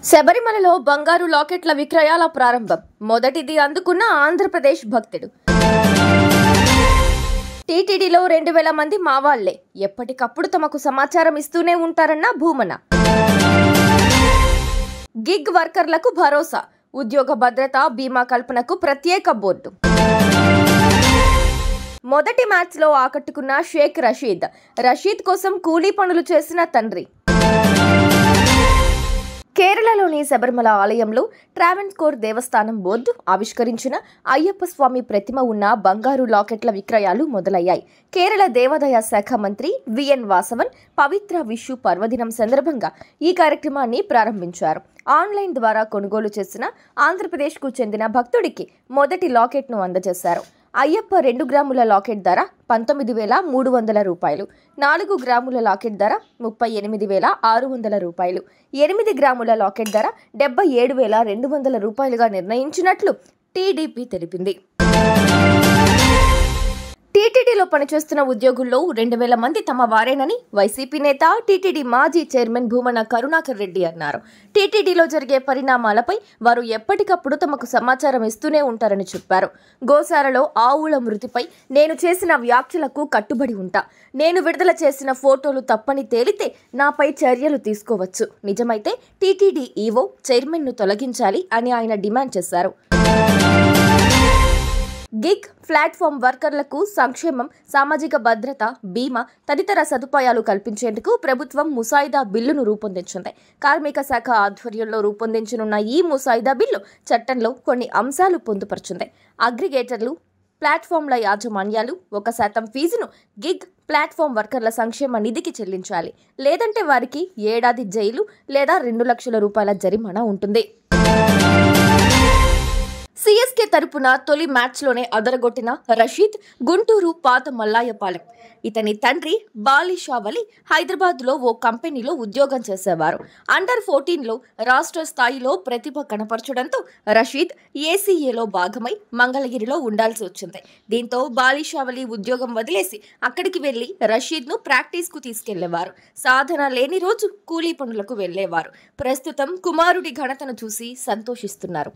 శబరిమలలో బంగారు లాకెట్ల విక్రయాల ప్రారంభం. మొదటిది అందుకున్న ఆంధ్రప్రదేశ్ భక్తుడు. టీటీడీలో 2000 మంది మావాళ్లే. ఎప్పటికప్పుడు తమకు సమాచారం ఇస్తూనే ఉంటారన్న భూమన. గిగ్ వర్కర్లకు భరోసా. ఉద్యోగ భద్రత, బీమా కల్పనకు ప్రత్యేక బోర్డు. మొదటి మ్యాచ్లో ఆకట్టుకున్న షేక్ రషీద్. రషీద్ కోసం కూలీ పనులు చేసిన తండ్రి. కేరళలోని శబరిమల ఆలయంలో ట్రావెన్కోర్ దేవస్థానం బోర్డు ఆవిష్కరించిన అయ్యప్ప స్వామి ప్రతిమ ఉన్న బంగారు లాకెట్ల విక్రయాలు మొదలయ్యాయి. కేరళ దేవాదాయ శాఖ మంత్రి విఎన్ వాసవన్ పవిత్ర విషు పర్వదినం సందర్భంగా ఈ కార్యక్రమాన్ని ప్రారంభించారు. ఆన్లైన్ ద్వారా కొనుగోలు చేసిన ఆంధ్రప్రదేశ్కు చెందిన భక్తుడికి మొదటి లాకెట్ను అందజేశారు. అయ్యప్ప 2 గ్రాముల లాకెట్ ధర 19,300 రూపాయలు, 4 గ్రాముల లాకెట్ ధర 38,600 రూపాయలు, 8 గ్రాముల లాకెట్ ధర 77,200 రూపాయలుగా నిర్ణయించినట్లు టీడీపీ తెలిపింది. టీటీడీలో పనిచేస్తున్న ఉద్యోగుల్లో 2000 మంది తమ వారేనని వైసీపీ నేత, టీటీడీ మాజీ చైర్మన్ భూమన కరుణాకర్ రెడ్డి అన్నారు. టీటీడీలో జరిగే పరిణామాలపై వారు ఎప్పటికప్పుడు తమకు సమాచారం ఇస్తూనే ఉంటారని చెప్పారు. గోశాలలో ఆవుల మృతిపై నేను చేసిన వ్యాఖ్యలకు కట్టుబడి ఉంటా. నేను విడుదల చేసిన ఫోటోలు తప్పని తేలితే నాపై చర్యలు తీసుకోవచ్చు. నిజమైతే టీటీడీ ఈవో, చైర్మన్ను తొలగించాలి అని ఆయన డిమాండ్ చేశారు. గిగ్ ప్లాట్ఫామ్ వర్కర్లకు సంక్షేమం, సామాజిక భద్రత, బీమా తదితర సదుపాయాలు కల్పించేందుకు ప్రభుత్వం ముసాయిదా బిల్లును రూపొందించింది. కార్మిక శాఖ ఆధ్వర్యంలో రూపొందించనున్న ఈ ముసాయిదా బిల్లు చట్టంలో కొన్ని అంశాలు పొందుపరిచింది. అగ్రిగేటర్లు, ప్లాట్ఫామ్ల యాజమాన్యాలు 1% ఫీజును గిగ్ ప్లాట్ఫామ్ వర్కర్ల సంక్షేమ నిధికి చెల్లించాలి. లేదంటే వారికి ఏడాది జైలు లేదా 2 లక్షల రూపాయల జరిమానా ఉంటుంది. సిఎస్కే తరపున తొలి మ్యాచ్లోనే అదరగొట్టిన రషీద్ గుంటూరు పాత మల్లాయపాలెం. ఇతని తండ్రి బాలిషావలి హైదరాబాద్లో ఓ కంపెనీలో ఉద్యోగం చేసేవారు. అండర్-14లో రాష్ట్ర స్థాయిలో ప్రతిభ కనపరచడంతో రషీద్ ఏసీఏలో భాగమై మంగళగిరిలో ఉండాల్సి వచ్చింది. దీంతో బాలిషావలి ఉద్యోగం వదిలేసి అక్కడికి వెళ్లి రషీద్ను ప్రాక్టీస్కు తీసుకెళ్లేవారు. సాధన లేని రోజు కూలీ పనులకు వెళ్లేవారు. ప్రస్తుతం కుమారుడి ఘనతను చూసి సంతోషిస్తున్నారు.